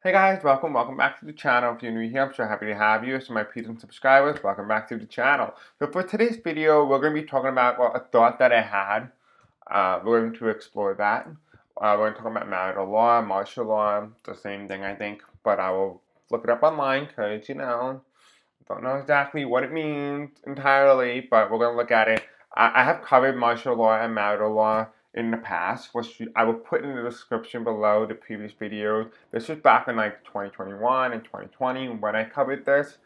Hey guys, welcome back to the channel. If you're new here, I'm so happy to have you. So my previous subscribers, welcome back to the channel. So for today's video, we're going to be talking about a thought that I had. We're going to explore that. We're going to talk about marital law, martial law, the same thing I think, but I will look it up online because, don't know exactly what it means entirely, but we're going to look at it. I have covered martial law and marital law in the past, which I will put in the description below the previous videos. This was back in like 2021 and 2020 when I covered this.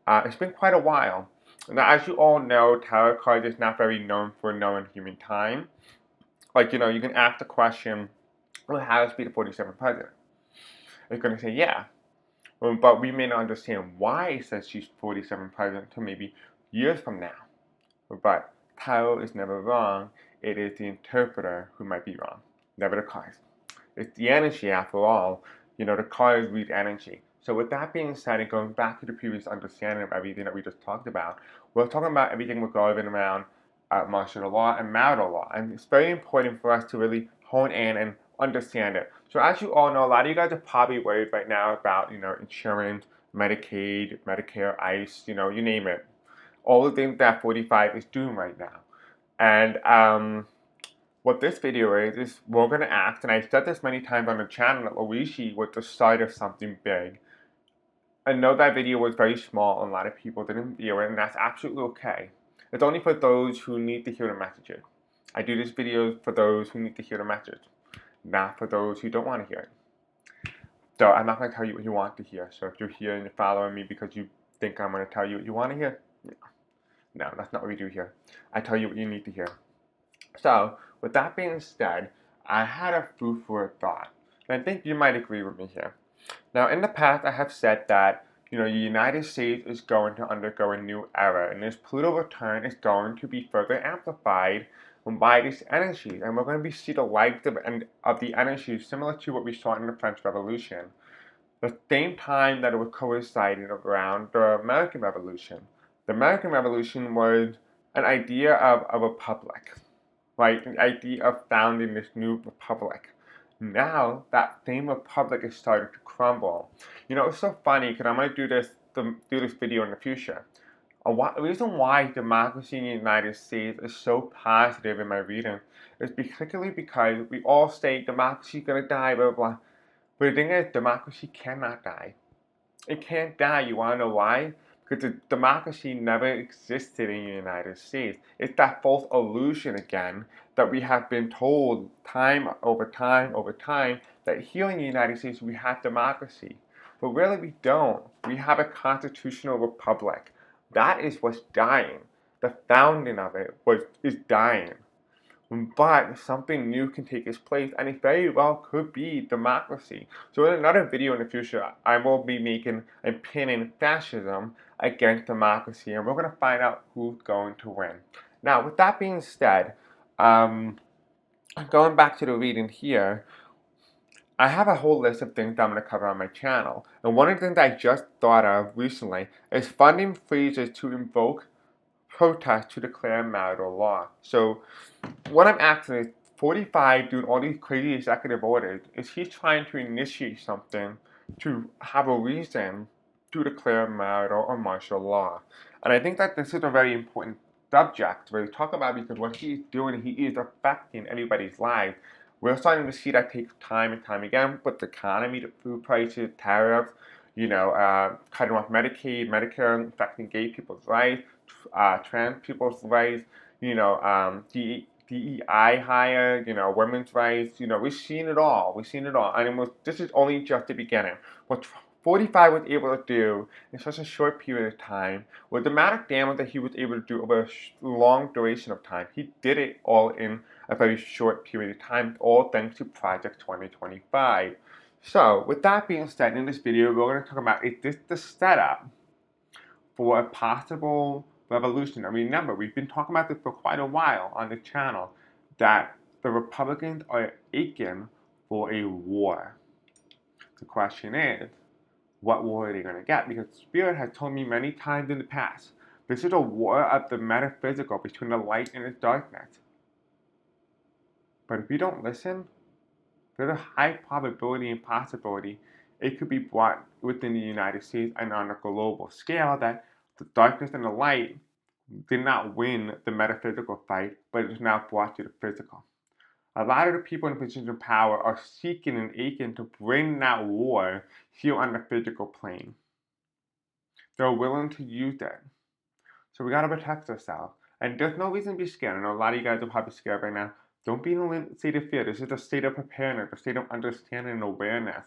It's been quite a while. Now, as you all know, tarot cards is not very known for knowing human time. Like, you can ask the question, will Harris be the 47th president? It's going to say, yeah. But we may not understand why it says she's 47 president until maybe years from now. But tarot is never wrong. It is the interpreter who might be wrong, never the cards. It's the energy after all. The cards read energy. So with that being said, and going back to the previous understanding of everything that we just talked about, we're talking about everything revolving around martial law and marital law. And it's very important for us to really hone in and understand it. So as you all know, a lot of you guys are probably worried right now about, insurance, Medicaid, Medicare, ICE, you name it. All the things that 45 is doing right now. And what this video is we're going to act, and I've said this many times on the channel, that Luigi was the start of something big. I know that video was very small and a lot of people didn't view it, and that's absolutely okay. It's only for those who need to hear the messages. I do this video for those who need to hear the message, not for those who don't want to hear it. So I'm not going to tell you what you want to hear. So if you're here and you're following me because you think I'm going to tell you what you want to hear, no, that's not what we do here. I tell you what you need to hear. So, with that being said, I had a food for thought, and I think you might agree with me here. Now, in the past, I have said that, the United States is going to undergo a new era, and this Pluto return is going to be further amplified by this energy, and we're going to see the light of the energy similar to what we saw in the French Revolution, the same time that it was coinciding around the American Revolution. The American Revolution was an idea of a republic, right? The idea of founding this new republic. Now that same republic is starting to crumble. It's so funny because I'm going to do this video in the future. The reason why democracy in the United States is so positive in my reading is particularly because we all say democracy is going to die, blah, blah, blah. But the thing is, democracy cannot die. It can't die. You want to know why? Because the democracy never existed in the United States. It's that false illusion again that we have been told time over time over time that here in the United States we have democracy. But really we don't. We have a constitutional republic. That is what's dying. The founding of it is dying. But something new can take its place, and it very well could be democracy. So in another video in the future, I will be making and pinning fascism against democracy, and we're going to find out who's going to win. Now, with that being said, going back to the reading here, I have a whole list of things that I'm going to cover on my channel. And one of the things I just thought of recently is funding freezes to invoke protest to declare marital law. So what I'm asking is, 45 doing all these crazy executive orders, is he trying to initiate something to have a reason to declare marital or martial law? And I think that this is a very important subject to really talk about because what he's doing, he is affecting everybody's lives. We're starting to see that take time and time again with the economy, the food prices, tariffs, cutting off Medicaid, Medicare, affecting gay people's rights, trans people's rights, DEI higher, women's rights, we've seen it all. And this is only just the beginning. What 45 was able to do in such a short period of time, with the amount of damage that he was able to do over a long duration of time, he did it all in a very short period of time, all thanks to Project 2025. So, with that being said, in this video, we're going to talk about, is this the setup for a possible revolution? And remember, we've been talking about this for quite a while on the channel, that the Republicans are aching for a war. The question is, what war are they going to get? Because Spirit has told me many times in the past, this is a war of the metaphysical between the light and the darkness. But if you don't listen, there's a high probability and possibility it could be brought within the United States and on a global scale that the darkness and the light did not win the metaphysical fight, but it is now brought to the physical. A lot of the people in positions of power are seeking and aching to bring that war here on the physical plane. They're willing to use it. So we gotta protect ourselves. And there's no reason to be scared. I know a lot of you guys are probably scared right now. Don't be in a state of fear. This is a state of preparedness, a state of understanding and awareness,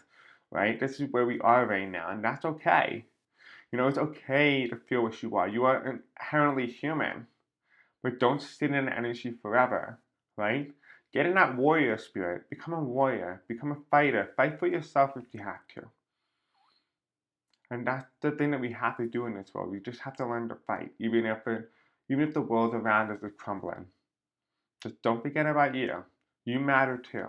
right? This is where we are right now, and that's okay. You know, it's okay to feel what you are. You are inherently human, but don't sit in the energy forever, right? Get in that warrior spirit. Become a warrior. Become a fighter. Fight for yourself if you have to. And that's the thing that we have to do in this world. We just have to learn to fight, even if the world around us is crumbling. Just don't forget about you. You matter too,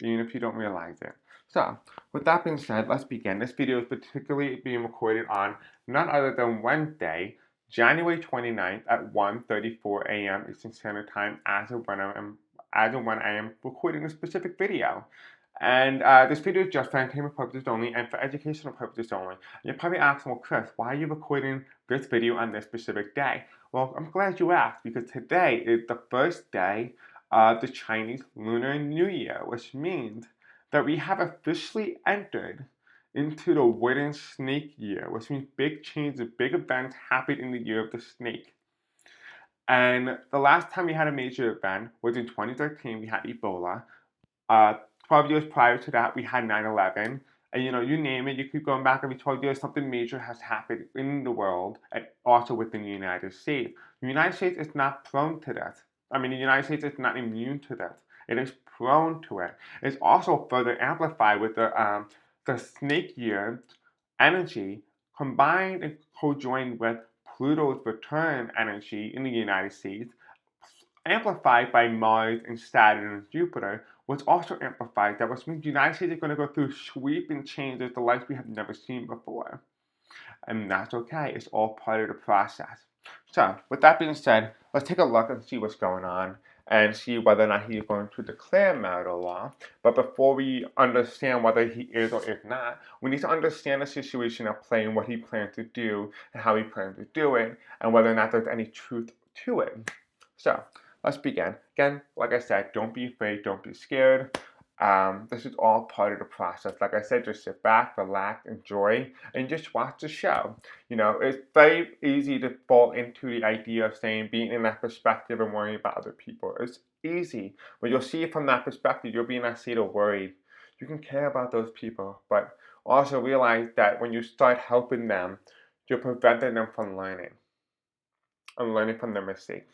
even if you don't realize it. So, with that being said, let's begin. This video is particularly being recorded on none other than Wednesday, January 29th at 1:34 a.m. Eastern Standard Time as of when I am recording a specific video. And this video is just for entertainment purposes only and for educational purposes only. And you're probably asking, well, Chris, why are you recording this video on this specific day? Well, I'm glad you asked, because today is the first day of the Chinese Lunar New Year, which means that we have officially entered into the wooden snake year, which means big changes, big events happened in the year of the snake. And the last time we had a major event was in 2013. We had Ebola. 12 years prior to that, we had 9/11. And you name it, you keep going back every 12 years, something major has happened in the world and also within the United States. The United States is not prone to this. I mean, the United States is not immune to this. It is prone to it. It's also further amplified with the snake year energy combined and co-joined with Pluto's return energy in the United States, amplified by Mars and Saturn and Jupiter, was also amplified. That which means the United States is going to go through sweeping changes, the likes we have never seen before. And that's okay. It's all part of the process. So, with that being said, let's take a look and see what's going on and see whether or not he is going to declare martial law. But before we understand whether he is or is not, we need to understand the situation at play and what he plans to do and how he plans to do it and whether or not there's any truth to it. So, let's begin. Again, like I said, don't be afraid, don't be scared. This is all part of the process. Like I said, just sit back, relax, enjoy, and just watch the show. It's very easy to fall into the idea of saying being in that perspective and worrying about other people. It's easy, but you'll see it from that perspective. You'll be in that state of worried. You can care about those people, but also realize that when you start helping them, you're preventing them from learning and learning from their mistakes.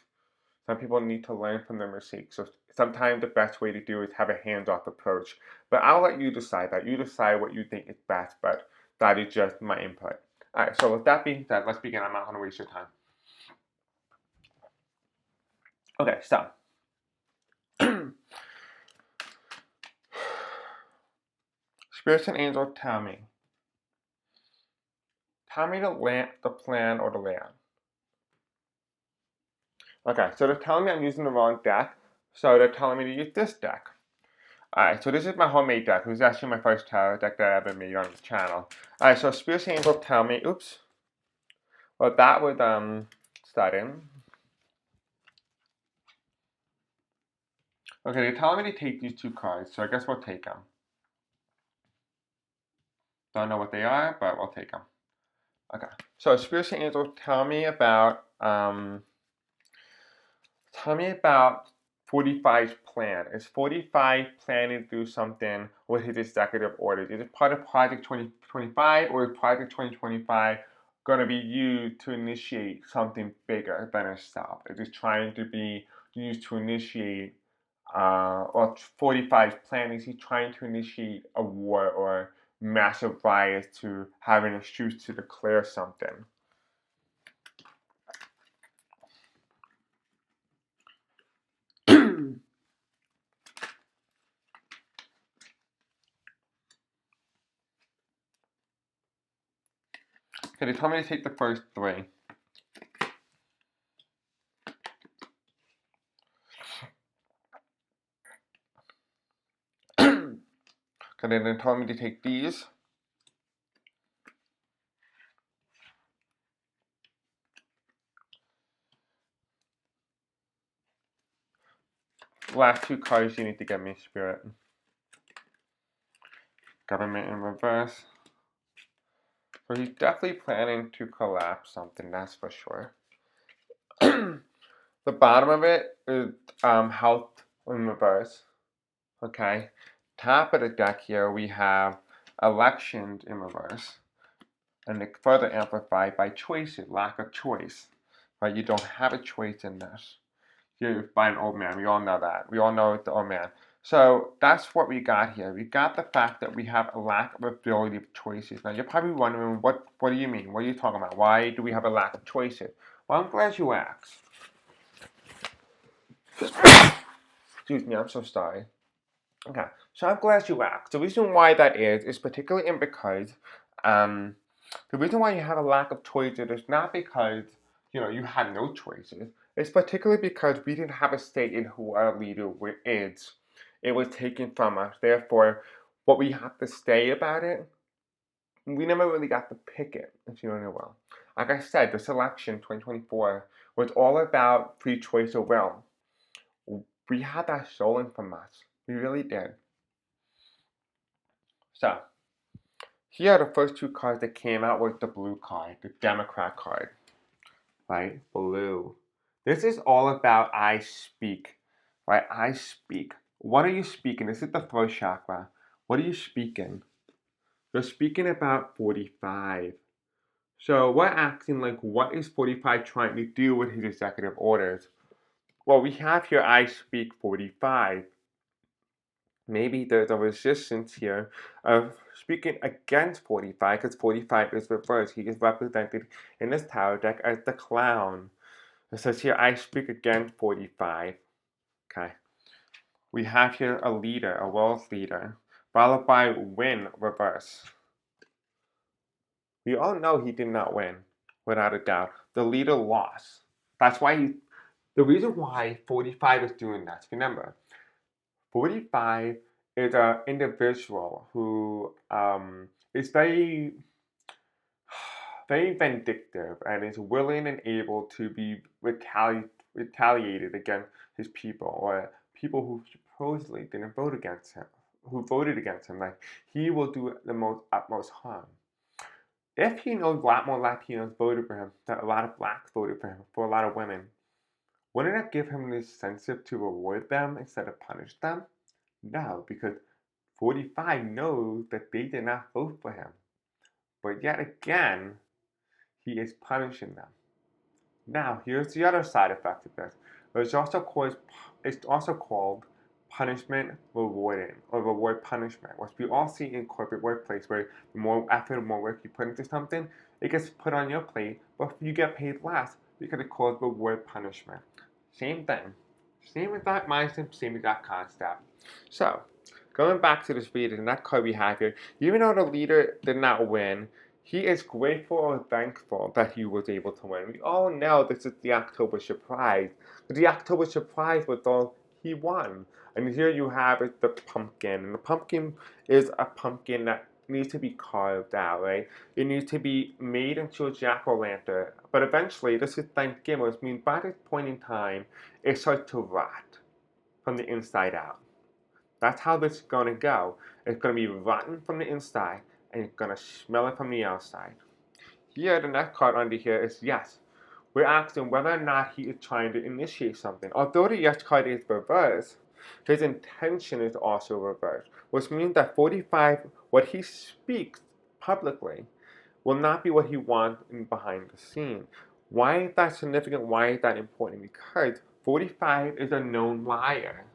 Some people need to learn from their mistakes. So sometimes the best way to do is have a hands-off approach. But I'll let you decide that. You decide what you think is best, but that is just my input. All right, so with that being said, let's begin. I'm not going to waste your time. Okay, so. Spirits and angels tell me. Tell me the plan or the layout. Okay, so they're telling me I'm using the wrong deck, so they're telling me to use this deck. Alright, so this is my homemade deck. It was actually my first tarot deck that I ever made on the channel. Alright, so Spirits and Angels tell me, oops. Well, that would, start in. Okay, they're telling me to take these two cards, so I guess we'll take them. Don't know what they are, but we'll take them. Okay, so Spirits and Angels tell me about 45's plan. Is 45 planning to do something with his executive orders? Is it part of Project 2025, or is Project 2025 going to be used to initiate something bigger than itself? Is it trying to be used to initiate, or 45's plan, is he trying to initiate a war or massive riots to have an excuse to declare something? Okay, they told me to take the first three. Okay, then they told me to take these. last two cards you need to get me, Spirit. Government in reverse. So he's definitely planning to collapse something, that's for sure. The bottom of it is health in reverse. Okay. Top of the deck here we have elections in reverse. And it's further amplified by choices, lack of choice. Right? You don't have a choice in this. You're by an old man. We all know that. We all know it's the old man. So that's what we got here. We got the fact that we have a lack of ability of choices. Now you're probably wondering, what do you mean? What are you talking about? Why do we have a lack of choices? Well, I'm glad you asked. Excuse me, I'm so sorry. Okay, so I'm glad you asked. The reason why that is particularly in because the reason why you have a lack of choices is not because you had no choices. It's particularly because we didn't have a say in who our leader is. It was taken from us. Therefore, what we have to say about it, we never really got to pick it, if you know well. Like I said, this election 2024 was all about free choice of will. We had that stolen from us. We really did. So, here are the first two cards that came out with the blue card, the Democrat card. Right? Blue. This is all about I speak. Right? I speak. What are you speaking? This is the throat chakra. What are you speaking? You're speaking about 45. So we're asking, like, what is 45 trying to do with his executive orders? Well, we have here I speak 45. Maybe there's a resistance here of speaking against 45 because 45 is reversed. He is represented in this tarot deck as the clown. It says here, I speak against 45. Okay. We have here a leader, a world leader, followed by win reverse. We all know he did not win, without a doubt. The leader lost. That's why the reason why 45 is doing that, remember, 45 is an individual who is very, very vindictive and is willing and able to be retaliated against his people or people who supposedly didn't vote against him, who voted against him. Like, he will do the most utmost harm. If he knows a lot more Latinos voted for him, that a lot of blacks voted for him, for a lot of women, wouldn't that give him an incentive to reward them instead of punish them? No, because 45 knows that they did not vote for him. But yet again, he is punishing them. Now, here's the other side effect of this. It's also called punishment rewarding, or reward punishment, which we all see in corporate workplace, where the more effort, the more work you put into something, it gets put on your plate, but you get paid less because it's called reward punishment. Same thing. Same exact mindset, same exact concept. So, going back to this reading, and that card we have here, even though the leader did not win, he is grateful or thankful that he was able to win. We all know this is the October surprise. But the October surprise was all he won. And here you have is the pumpkin. And the pumpkin is a pumpkin that needs to be carved out, right? It needs to be made into a jack-o'-lantern. But eventually, this is Thanksgiving, which means by this point in time, it starts to rot from the inside out. That's how this is going to go. It's going to be rotten from the inside, and you're going to smell it from the outside. Here, the next card under here is yes. We're asking whether or not he is trying to initiate something. Although the yes card is reversed, his intention is also reversed, which means that 45, what he speaks publicly, will not be what he wants behind the scene. Why is that significant? Why is that important? Because 45 is a known liar.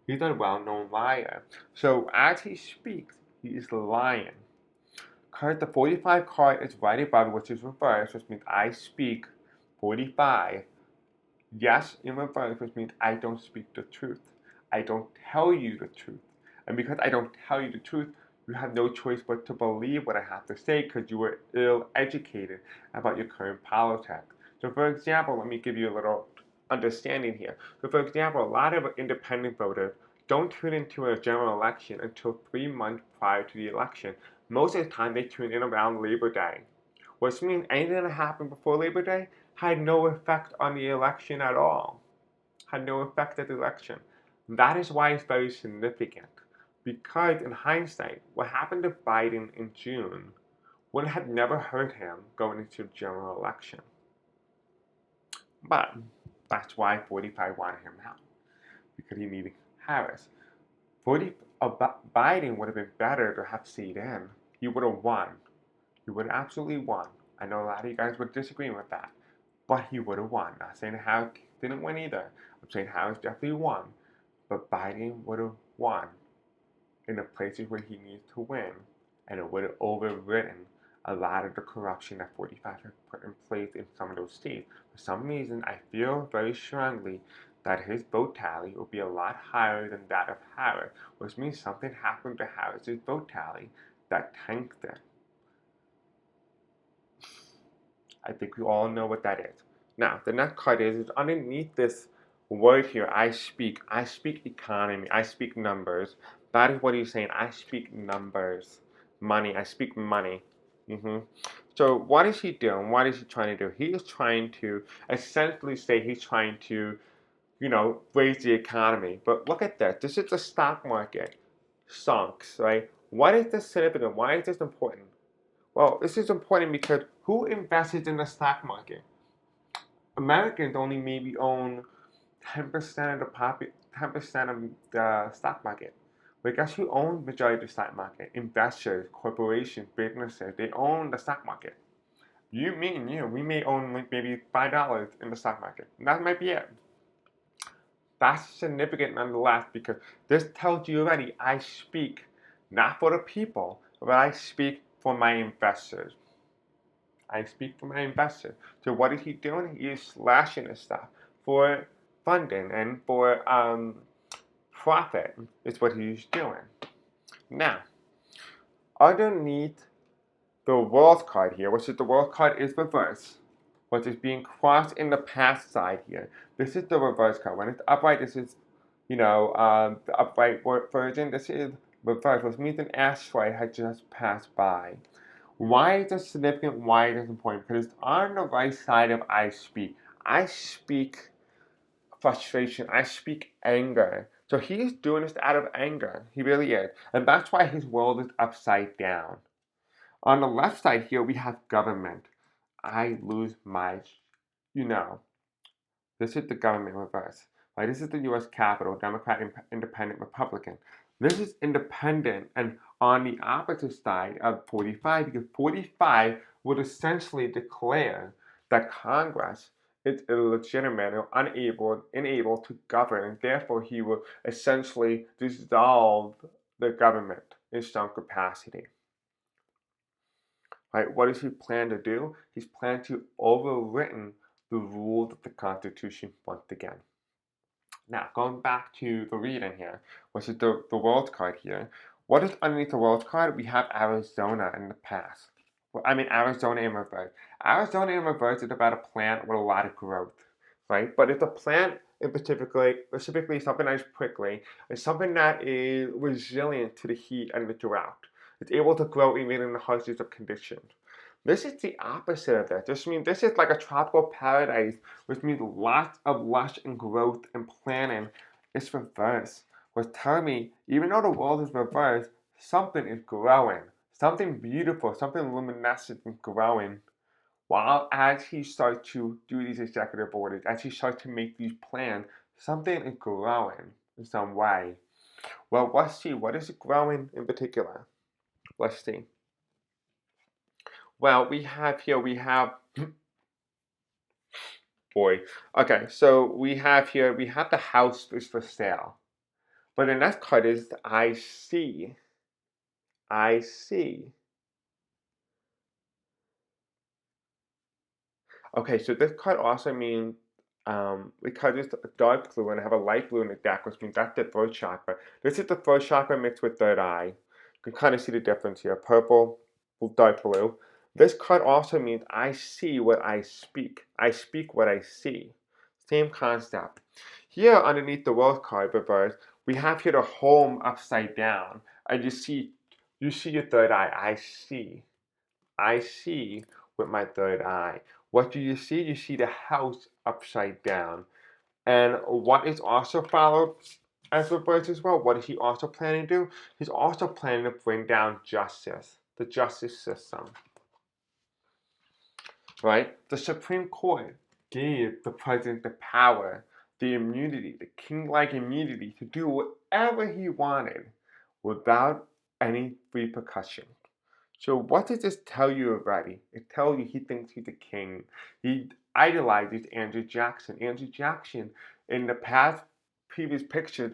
He's a well-known liar. So as he speaks, he is lying. Because the 45 card is right above, which is reversed, which means I speak 45. Yes, in reverse, which means I don't speak the truth. I don't tell you the truth. And because I don't tell you the truth, you have no choice but to believe what I have to say because you were ill-educated about your current politics. So for example, let me give you a little understanding here. So for example, a lot of independent voters don't tune into a general election until 3 months prior to the election. Most of the time, they tune in around Labor Day, which means anything that happened before Labor Day had no effect on the election at all. Had no effect at the election. That is why it's very significant. Because in hindsight, what happened to Biden in June would have never hurt him going into the general election. But that's why 45 wanted him out, because he needed Harris. 40, Biden would have been better to have stayed in. He would have won. He would have absolutely won. I know a lot of you guys would disagree with that, but he would have won. Not saying Harris didn't win either. I'm saying Harris definitely won, but Biden would have won in the places where he needs to win, and it would have overridden a lot of the corruption that 45 had put in place in some of those states. For some reason, I feel very strongly that his vote tally will be a lot higher than that of Harris, which means something happened to Harris's vote tally that tanked it. I think we all know what that is. Now, the next card is underneath this word here, I speak economy, I speak numbers. That is what he's saying. I speak numbers, money. I speak money. So what is he doing? What is he trying to do? He is trying to essentially say he's trying to, raise the economy. But look at this. This is the stock market. Sunks, right? What is this significant? Why is this important? Well, this is important because who invests in the stock market? Americans only maybe own 10% of the 10% of the stock market. But guess who owns the majority of the stock market? Investors, corporations, businesses. They own the stock market. You, me, and you, we may own maybe $5 in the stock market. And that might be it. That's significant nonetheless because this tells you already I speak not for the people, but I speak for my investors. I speak for my investors. So what is he doing? He is slashing his stuff for funding and for profit is what he's doing. Now, underneath the world card here, which is the world card is reverse, which is being crossed in the past side here. This is the reverse card. When it's upright, this is, the upright version. This is reverse, which means an asteroid has just passed by. Why is this significant? Why is this important? Because it's on the right side of I speak. I speak frustration. I speak anger. So he's doing this out of anger. He really is. And that's why his world is upside down. On the left side here, we have government. I lose my, this is the government reverse. Right? This is the U.S. Capitol, Democrat, Independent, Republican. This is independent and on the opposite side of 45 because 45 would essentially declare that Congress is illegitimate or unable to govern, and therefore he will essentially dissolve the government in some capacity. Right? What does he plan to do? He's planned to overwritten the rules of the Constitution once again. Now, going back to the reading here, which is the world card here. What is underneath the world card? We have Arizona in the past. Arizona in reverse. Arizona in reverse is about a plant with a lot of growth, right? But it's a plant in specifically something that is prickly, and something that is resilient to the heat and the drought. It's able to grow even in the harshest of conditions. This is the opposite of that. This means this is like a tropical paradise, which means lots of lush and growth and planting. It's reverse. Which telling me, even though the world is reversed, something is growing. Something beautiful, something luminescent is growing. While as he starts to do these executive orders, as he starts to make these plans, something is growing in some way. Well, let's see. What is it growing in particular? Let's see. Well, we have boy. Okay, so we have the house is for sale. But the next card is I see. I see. Okay, so this card also means because it's dark blue and I have a light blue in the deck, which means that's the throat chakra. This is the throat chakra mixed with third eye. You can kind of see the difference here. Purple, dark blue. This card also means I see what I speak. I speak what I see. Same concept. Here underneath the world card reverse, we have here the home upside down. And you see your third eye. I see. I see with my third eye. What do you see? You see the house upside down. And what is also followed As reversed as well, what is he also planning to do? He's also planning to bring down justice, the justice system. Right? The Supreme Court gave the president the power, the immunity, the king-like immunity to do whatever he wanted without any repercussion. So what does this tell you already? It tells you he thinks he's a king. He idolizes Andrew Jackson. Andrew Jackson, in the past previous pictures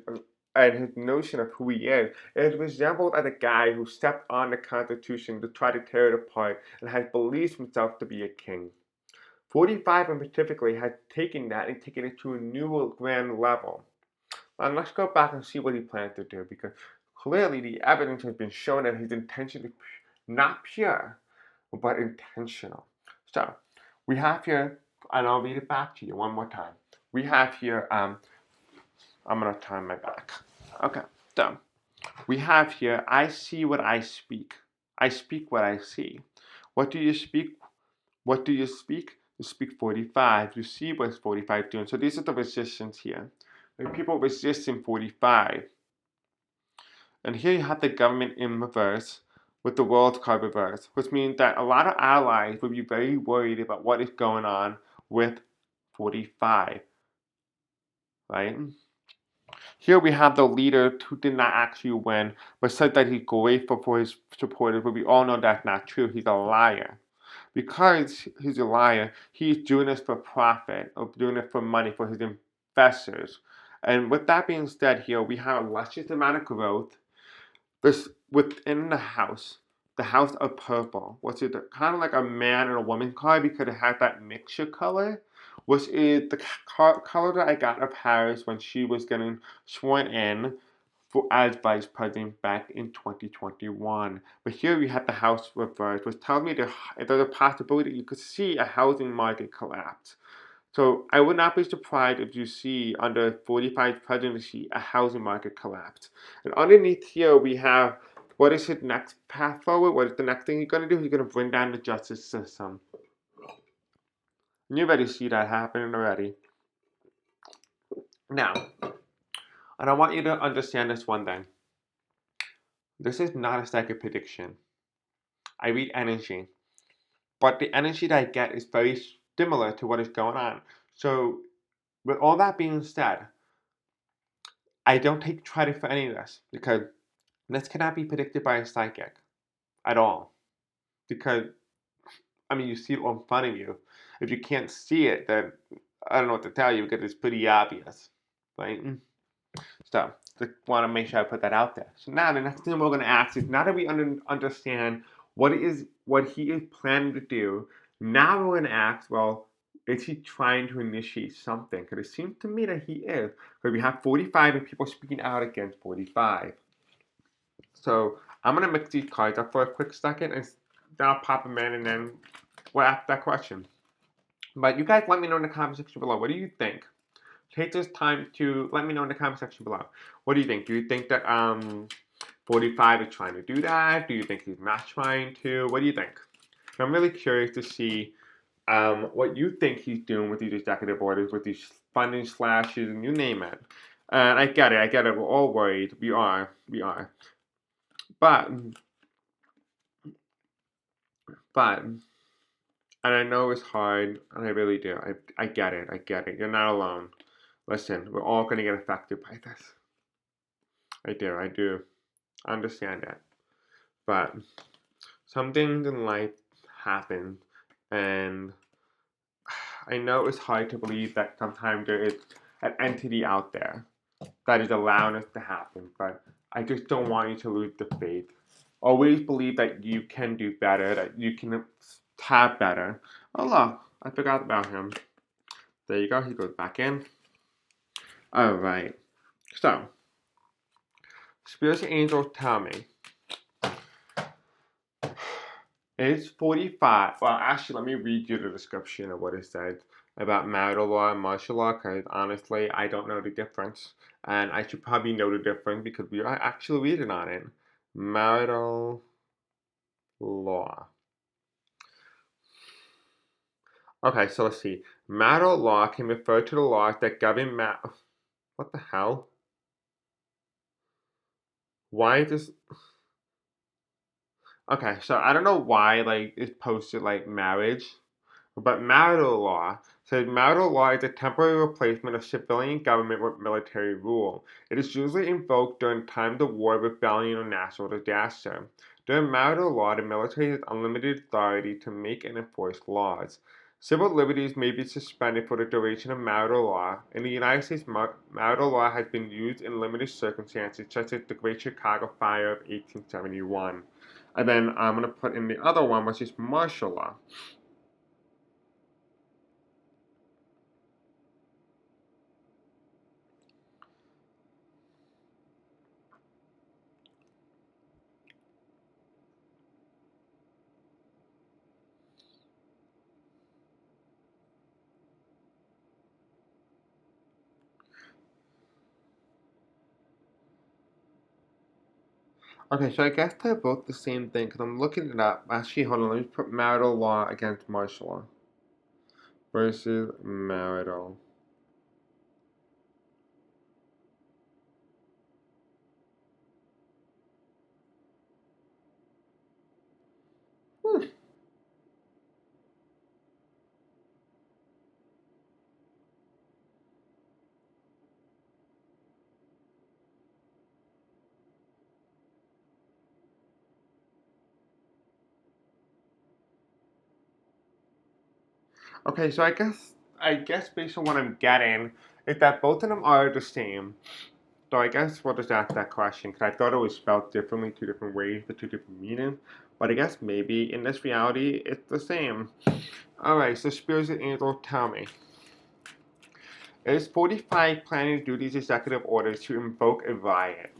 and his notion of who he is resembled as a guy who stepped on the Constitution to try to tear it apart and has believed himself to be a king. 45 in particular has taken that and taken it to a new grand level. And let's go back and see what he plans to do, because clearly the evidence has been shown that his intention is not pure, but intentional. So we have here, and I'll read it back to you one more time. We have here, I'm going to turn my back. Okay, so we have here, I see what I speak. I speak what I see. What do you speak? What do you speak? You speak 45. You see what's 45 doing. So these are the resistance here. Like people resisting 45. And here you have the government in reverse with the world card reverse, which means that a lot of allies would be very worried about what is going on with 45, right? Here we have the leader who did not actually win, but said that he's grateful for his supporters, but we all know that's not true. He's a liar. Because he's a liar, he's doing this for profit, or doing it for money for his investors. And with that being said here, we have a luscious amount of growth. This within the house of purple, which is kind of like a man and a woman card because it has that mixture color, which is the color that I got of Harris when she was getting sworn in as vice president back in 2021. But here we have the house reversed, which tells me there's a possibility you could see a housing market collapse. So I would not be surprised if you see under 45's presidency a housing market collapse. And underneath here we have what is his next path forward? What is the next thing he's going to do? He's going to bring down the justice system. And you already see that happening already. Now, and I want you to understand this one thing. This is not a psychic prediction. I read energy. But the energy that I get is very similar to what is going on. So, with all that being said, I don't take credit for any of this because this cannot be predicted by a psychic at all. Because, I mean, you see it in front of you. If you can't see it, then I don't know what to tell you because it's pretty obvious, right? So, just want to make sure I put that out there. So now the next thing we're going to ask is, now that we understand what he is planning to do, now we're going to ask, well, is he trying to initiate something? Because it seems to me that he is. Because we have 45 and people speaking out against 45. So I'm going to mix these cards up for a quick second and then I'll pop them in and then we'll ask that question. But you guys let me know in the comment section below. What do you think? Take this time to let me know in the comment section below. What do you think? Do you think that 45 is trying to do that? Do you think he's not trying to? What do you think? I'm really curious to see what you think he's doing with these executive orders, with these funding slashes, and you name it. And I get it. We're all worried. We are. But, and I know it's hard, and I really do. I get it. You're not alone. Listen, we're all going to get affected by this. I do. I understand that. But some things in life happen, and I know it's hard to believe that sometimes there is an entity out there that is allowing this to happen, but I just don't want you to lose the faith. Always believe that you can do better, that you can have better. Oh look, I forgot about him. There you go, he goes back in. Alright, so, spirits and angels tell me, it's 45. Well, actually, let me read you the description of what it says about marital law and martial law, because honestly, I don't know the difference. And I should probably know the difference because we are actually reading on it. Marital law. Okay, so let's see. Marital law can refer to the laws that govern what the hell? Why this? Okay, so I don't know why like it's posted like marriage, but marital law says marital law is a temporary replacement of civilian government with military rule. It is usually invoked during times of war, rebellion, or national disaster. During marital law, the military has unlimited authority to make and enforce laws. Civil liberties may be suspended for the duration of marital law. In the United States, marital law has been used in limited circumstances, such as the Great Chicago Fire of 1871. And then I'm going to put in the other one, which is martial law. Okay, so I guess they're both the same thing because I'm looking it up. Actually, hold on, let me put marital law against martial law versus marital. Hmm. Okay, so I guess based on what I'm getting is that both of them are the same. So I guess we'll just ask that question because I thought it was spelled differently, two different ways, with two different meanings. But I guess maybe in this reality it's the same. Alright, so spirits and angels tell me. It is 45 planning duties executive orders to invoke a riot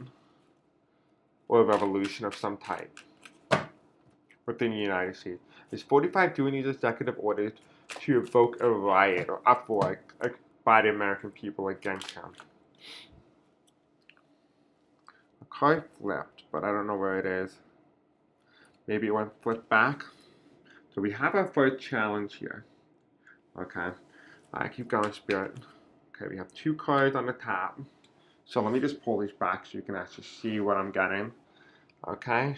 or a revolution of some type within the United States. There's 45 duties executive orders to invoke a riot or uproar by the American people against him. The card flipped, but I don't know where it is. Maybe it went flip back. So we have our first challenge here. Okay. I keep going, Spirit. Okay, we have two cards on the top. So let me just pull these back so you can actually see what I'm getting. Okay.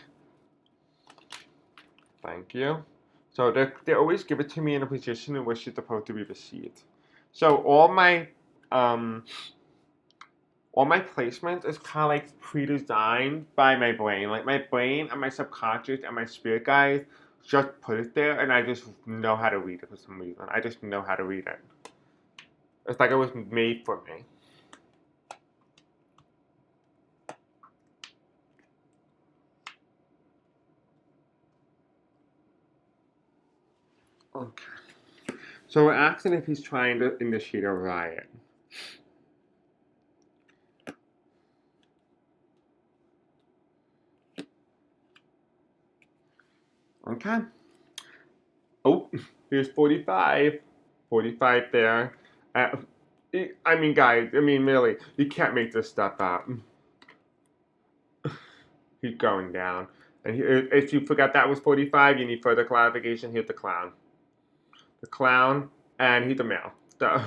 Thank you. So they always give it to me in a position in which it's supposed to be received. So um all my placements is kind of like pre-designed by my brain. Like my brain and my subconscious and my spirit guides just put it there, and I just know how to read it for some reason. I just know how to read it. It's like it was made for me. Okay. So we're asking if he's trying to initiate a riot. Okay. Oh, here's 45. 45 there. Uh, I mean, guys, I mean, really, you can't make this stuff up. He's going down. And if you forgot that was 45, you need further clarification. Here's the clown. The clown, and he's a male. So,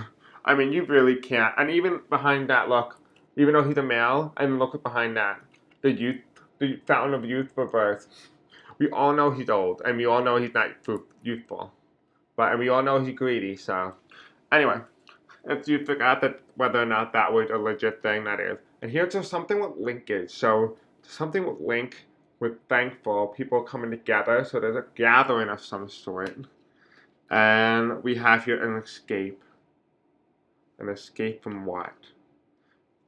I mean, you really can't. And even behind that, look, even though he's a male, and look behind that, the youth, the fountain of youth for birth. We all know he's old, and we all know he's not youthful. But and we all know he's greedy. So, anyway, if you forgot that whether or not that was a legit thing, that is. And here's just something with linkage. So something with link, with thankful, people coming together. So there's a gathering of some sort. And we have here an escape. An escape from what?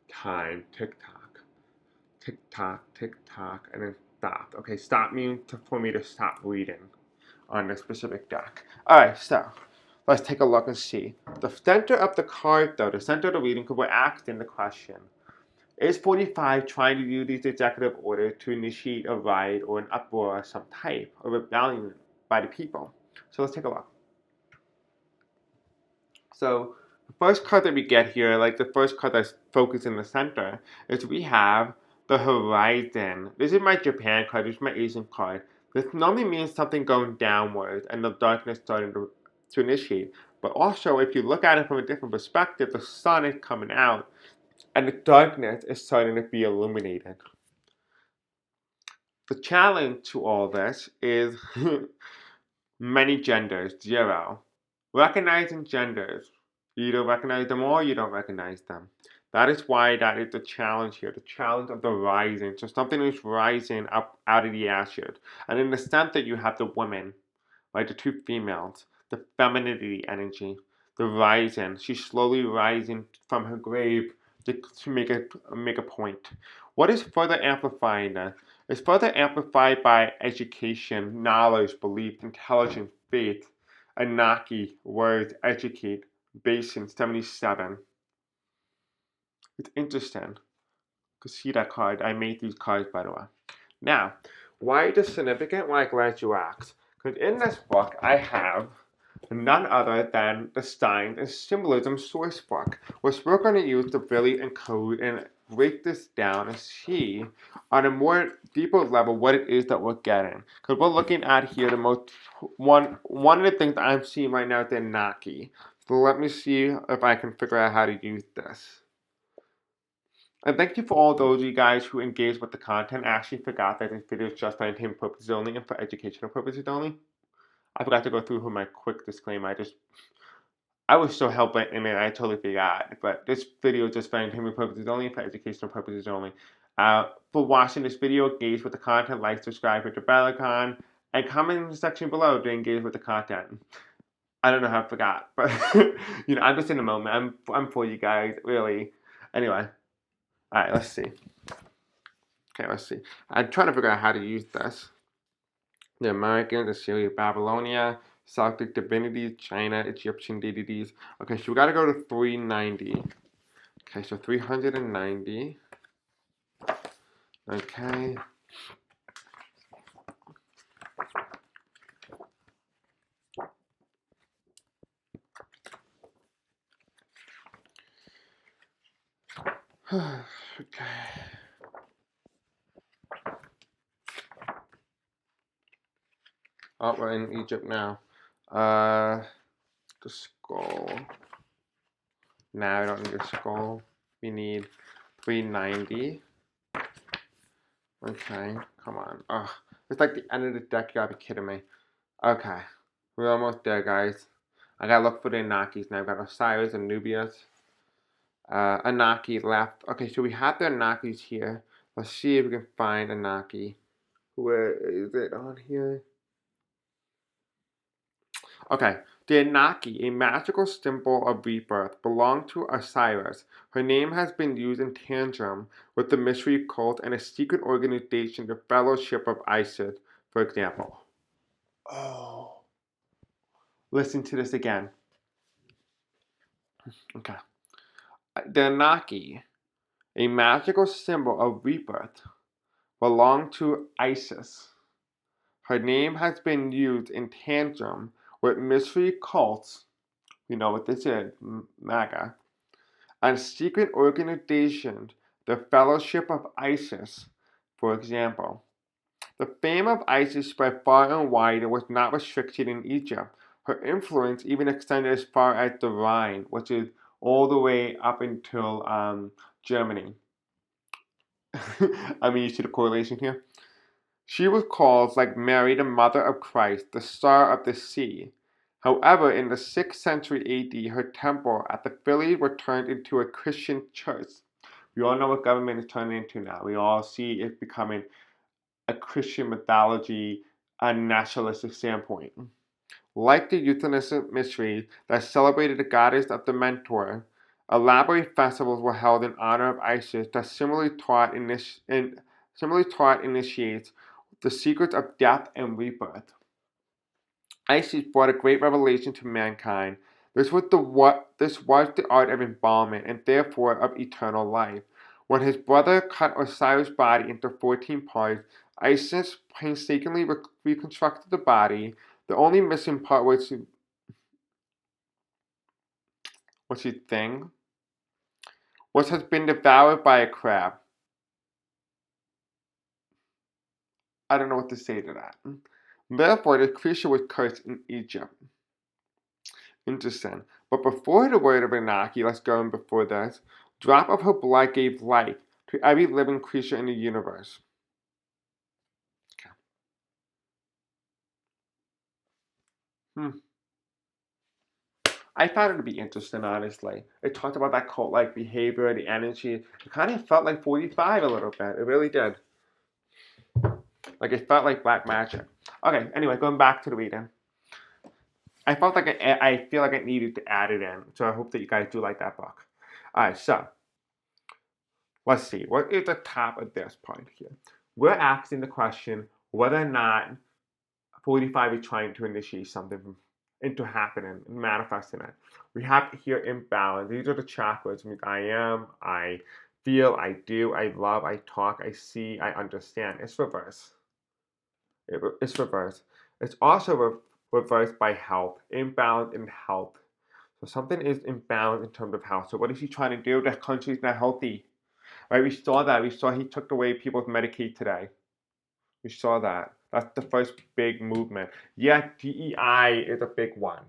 Time. Tick tock. Tick tock, tick tock, and then stop. Okay, stop means for me to stop reading on this specific deck. Alright, so let's take a look and see. The center of the card, though, the center of the reading, because we're asking the question, is 45 trying to use these executive orders to initiate a riot or an uproar of some type, a rebellion by the people? So let's take a look. So the first card that we get here, like the first card that's focused in the center, is we have the horizon. This is my Japan card, this is my Asian card. This normally means something going downwards and the darkness starting to initiate. But also, if you look at it from a different perspective, the sun is coming out and the darkness is starting to be illuminated. The challenge to all this is many genders, 0. Recognizing genders. You either recognize them or you don't recognize them. That is why that is the challenge here, the challenge of the rising. So something is rising up out of the ashes. And in the center, you have the women, right? The two females, the femininity energy, the rising. She's slowly rising from her grave to make a point. What is further amplifying that? It's further amplified by education, knowledge, belief, intelligence, faith, Anaki, words, educate, Basin, 77. It's interesting. You see that card. I made these cards, by the way. Now, why is this significant? Well, I'm glad you asked. Because in this book, I have none other than the Signs and Symbolism source book, which we're going to use to really encode and break this down and see on a more deeper level what it is that we're getting. Because we're looking at here the most one of the things that I'm seeing right now is the Naki. So let me see if I can figure out how to use this. And thank you for all those of you guys who engaged with the content. I actually forgot that this video is just for entertainment purposes only and for educational purposes only. I forgot to go through my quick disclaimer. I was so helpful in it, I totally forgot. But this video is just for entertainment purposes only and for educational purposes only. For watching this video, engage with the content, like, subscribe, hit the bell icon, and comment in the section below to engage with the content. I don't know how I forgot, but I'm just in the moment. I'm for you guys, really. Anyway, all right, let's see. Okay, let's see. I'm trying to figure out how to use this. The American, the Syria, Babylonia, Celtic divinities, China, Egyptian deities. Okay, so we got to go to 390. Okay, so 390. Okay. Okay. Oh, we're in Egypt now. The skull. Now we don't need a skull. We need 390. Okay, come on. Oh, it's like the end of the deck. You gotta be kidding me. Okay, we're almost there, guys. I gotta look for the Anakis now. I've got Osiris, Anubius, Anaki left. Okay, so we have the Anakis here. Let's see if we can find Anaki. Where is it on here? Okay, the Anaki, a magical symbol of rebirth, belonged to Osiris. Her name has been used in tandem with the mystery cult and a secret organization, the Fellowship of Isis, for example. Oh. Listen to this again. Okay. The Anaki, a magical symbol of rebirth, belonged to Isis. Her name has been used in tandem with mystery cults, we know what this is, MAGA, and secret organizations, the Fellowship of Isis, for example. The fame of Isis spread far and wide and was not restricted in Egypt. Her influence even extended as far as the Rhine, which is all the way up until Germany. I mean, you see the correlation here? She was called, like Mary, the mother of Christ, the star of the sea. However, in the 6th century AD, her temple at the Philly was turned into a Christian church. We all know what government is turning into now. We all see it becoming a Christian mythology, a nationalistic standpoint. Like the euthanasia mystery that celebrated the goddess of the mentor, elaborate festivals were held in honor of Isis that similarly taught initiates the secrets of death and rebirth. Isis brought a great revelation to mankind. This was the art of embalmment and therefore of eternal life. When his brother cut Osiris' body into 14 parts, Isis painstakingly reconstructed the body. The only missing part was his thing, which has been devoured by a crab. I don't know what to say to that. Therefore, the creature was cursed in Egypt. Interesting. But before the word of Anaki, let's go in before this. Drop of her blood gave life to every living creature in the universe. Hmm. I found it to be interesting, honestly. It talked about that cult-like behavior, the energy. It kind of felt like 45 a little bit. It really did. Like, it felt like black magic. Okay, anyway, going back to the reading. I felt like I feel like I needed to add it in. So I hope that you guys do like that book. All right, so let's see. What is the top of this point here? We're asking the question whether or not 45 is trying to initiate something into happening and manifesting it. We have here imbalance. These are the chakras. I am, I feel, I do, I love, I talk, I see, I understand. It's reverse. It's reverse. It's also reversed by health. Imbalance in health. So something is imbalanced in terms of health. So what is he trying to do? The country's not healthy. Right? We saw that. We saw he took away people's Medicaid today. We saw that. That's the first big movement. Yeah, DEI is a big one,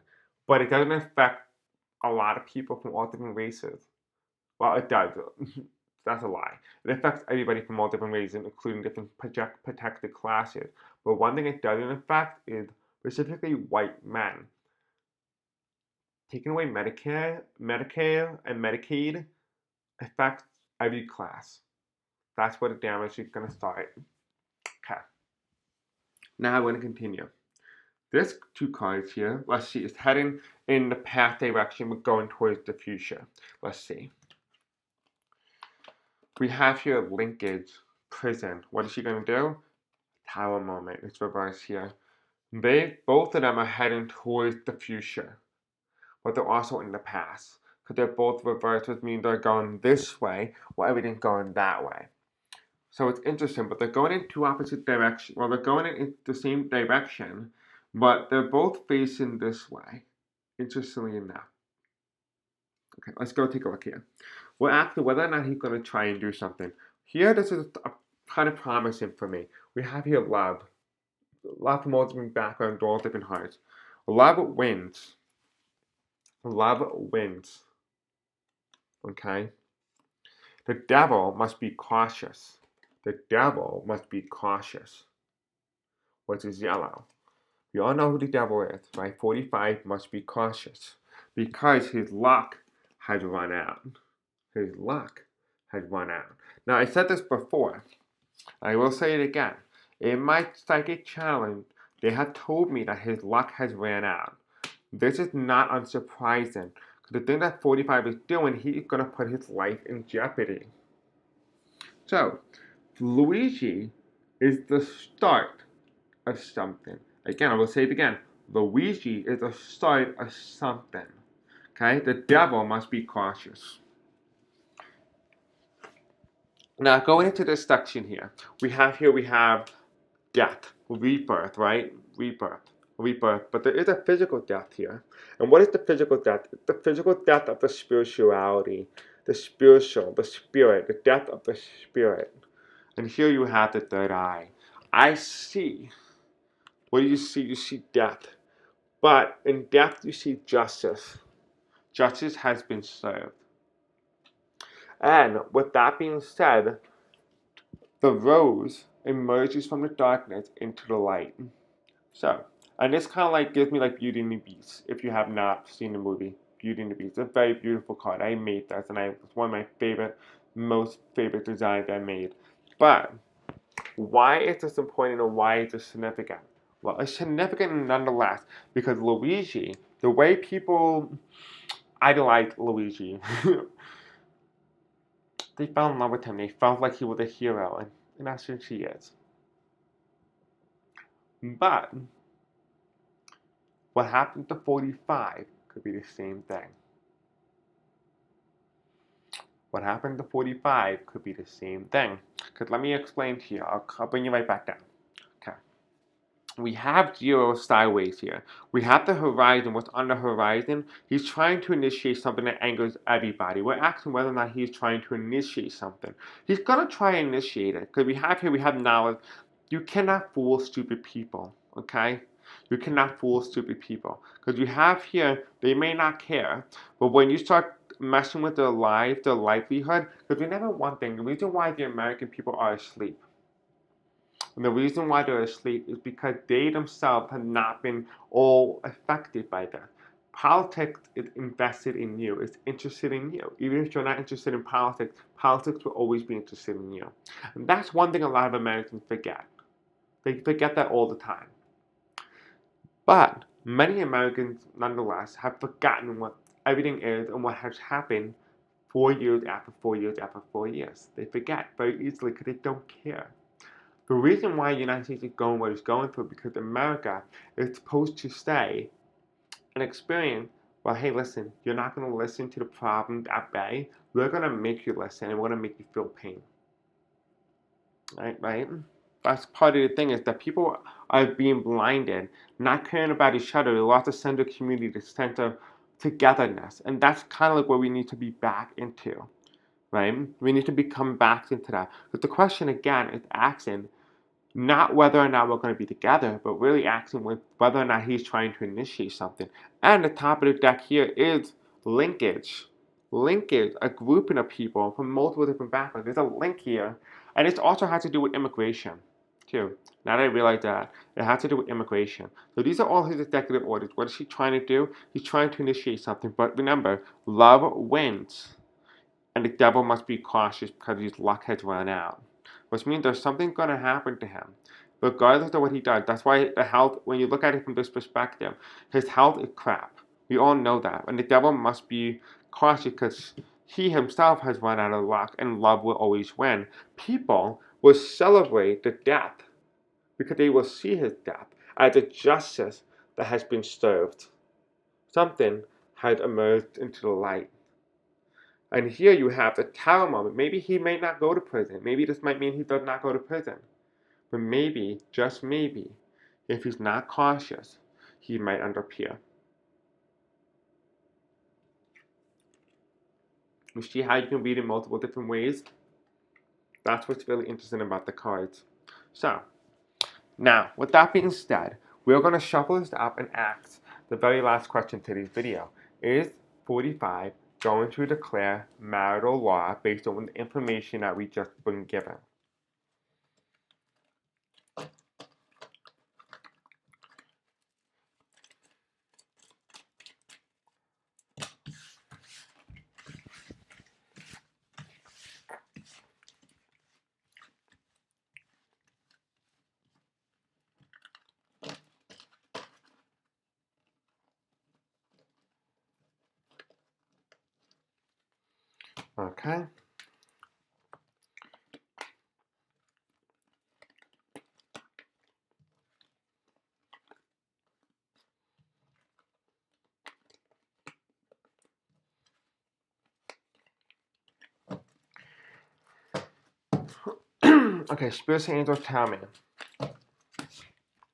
but it doesn't affect a lot of people from all different races. Well, it does. That's a lie. It affects everybody from all different races, including different protected classes. But one thing it doesn't affect is specifically white men. Taking away Medicare, and Medicaid affects every class. That's where the damage is going to start. Okay. Now I'm going to continue. This two cards here, let's see, is heading in the path direction we're going towards the future. Let's see. We have here linkage, prison. What is she going to do? Tower moment. It's reversed here. Both of them are heading towards the future, but they're also in the past. Because they're both reversed, which means they're going this way while everything's going that way. So it's interesting, but they're going in two opposite directions. Well, they're going in the same direction, but they're both facing this way. Interestingly enough. Okay, let's go take a look here. We're asking whether or not he's going to try and do something. Here, this is kind of promising for me. We have here love. Love from all different backgrounds, all different hearts. Love wins. Love wins. Okay? The devil must be cautious. The devil must be cautious. Which is yellow. We all know who the devil is, right? 45 must be cautious because his luck has run out. His luck has run out. Now, I said this before. I will say it again. In my psychic challenge, they have told me that his luck has ran out. This is not unsurprising. Because the thing that 45 is doing, he's going to put his life in jeopardy. So, Luigi is the start of something. Again, I will say it again. Luigi is the start of something. Okay? The devil must be cautious. Now, going into this section here, we have death, rebirth, right? Rebirth. But there is a physical death here. And what is the physical death? It's the physical death of the spirituality, the spiritual, the spirit, the death of the spirit. And here you have the third eye. I see. What do you see? You see death. But in death, you see justice. Justice has been served. And with that being said, the rose emerges from the darkness into the light. So, and this kind of like gives me like Beauty and the Beast, if you have not seen the movie Beauty and the Beast. It's a very beautiful card. I made this, and it's one of my most favorite designs I made. But, why is this important and why is this significant? Well, it's significant nonetheless, because Luigi, the way people idolize Luigi, they fell in love with him. They felt like he was a hero, and in essence, he is. But what happened to 45 could be the same thing. What happened to 45 could be the same thing. Because let me explain to you. I'll bring you right back down. Okay. We have zero sideways here. We have the horizon. What's on the horizon? He's trying to initiate something that angers everybody. We're asking whether or not he's trying to initiate something. He's going to try and initiate it. Because we have knowledge. You cannot fool stupid people. Okay? You cannot fool stupid people. Because you have here, they may not care. But when you start messing with their life, their livelihood, because remember one thing, the reason why the American people are asleep. And the reason why they're asleep is because they themselves have not been all affected by that. Politics is invested in you, it's interested in you. Even if you're not interested in politics, politics will always be interested in you. And that's one thing a lot of Americans forget. They forget that all the time. But many Americans, nonetheless, have forgotten what everything is and what has happened 4 years after 4 years after 4 years. They forget very easily because they don't care. The reason why the United States is going what it's going through because America is supposed to stay and experience, well, hey, listen, you're not going to listen to the problems at bay. We're going to make you listen and we're going to make you feel pain. Right? That's part of the thing is that people are being blinded, not caring about each other. They lost a sense of community, the sense of togetherness. And that's kind of like what we need to be back into, right? We need to become back into that. But the question again is asking, not whether or not we're going to be together, but really asking whether or not he's trying to initiate something. And the top of the deck here is linkage. Linkage, a grouping of people from multiple different backgrounds. There's a link here. And it also has to do with immigration, too. Now that I realize that, it has to do with immigration. So these are all his executive orders. What is he trying to do? He's trying to initiate something. But remember, love wins. And the devil must be cautious because his luck has run out. Which means there's something going to happen to him, regardless of what he does. That's why the health, when you look at it from this perspective, his health is crap. We all know that. And the devil must be cautious because he himself has run out of luck and love will always win. People will celebrate the death because they will see his death as a justice that has been served. Something has emerged into the light. And here you have the tower moment. Maybe he may not go to prison. Maybe this might mean he does not go to prison. But maybe, just maybe, if he's not cautious, he might end up here. You see how you can read in multiple different ways? That's what's really interesting about the cards. So, now, with that being said, we're going to shuffle this up and ask the very last question to today's video. Is 45 going to declare marital law based on the information that we just been given? Okay. Okay, Spirit Angel, tell me.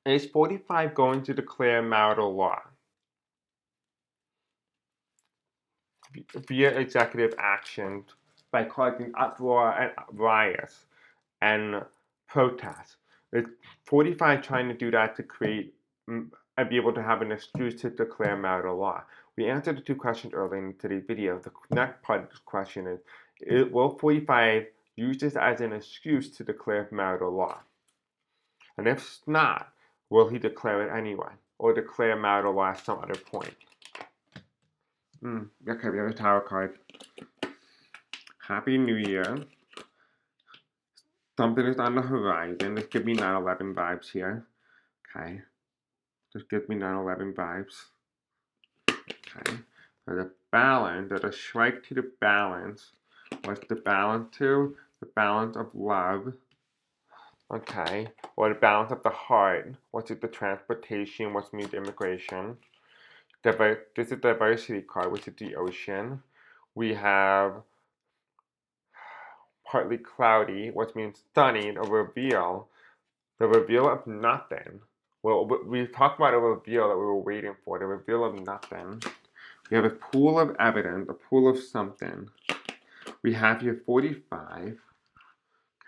Is 45 going to declare marital law via executive action by causing uproar and riots and protests? Is 45 trying to do that to create and be able to have an excuse to declare marital law? We answered the two questions earlier in today's video. The next part of this question is will 45 use this as an excuse to declare marital law? And if not, will he declare it anyway? Or declare marital law at some other point? Okay, we have a tower card. Happy New Year. Something is on the horizon. Just give me 9/11 vibes here. Okay. Just give me 9/11 vibes. Okay. There's a balance. There's a strike to the balance. What's the balance to? The balance of love. Okay. Or the balance of the heart. What's it? The transportation. What means immigration. This is the diversity card, which is the ocean. We have partly cloudy, which means stunning, a reveal. The reveal of nothing. Well, we talked about a reveal that we were waiting for. The reveal of nothing. We have a pool of evidence, a pool of something. We have here 45.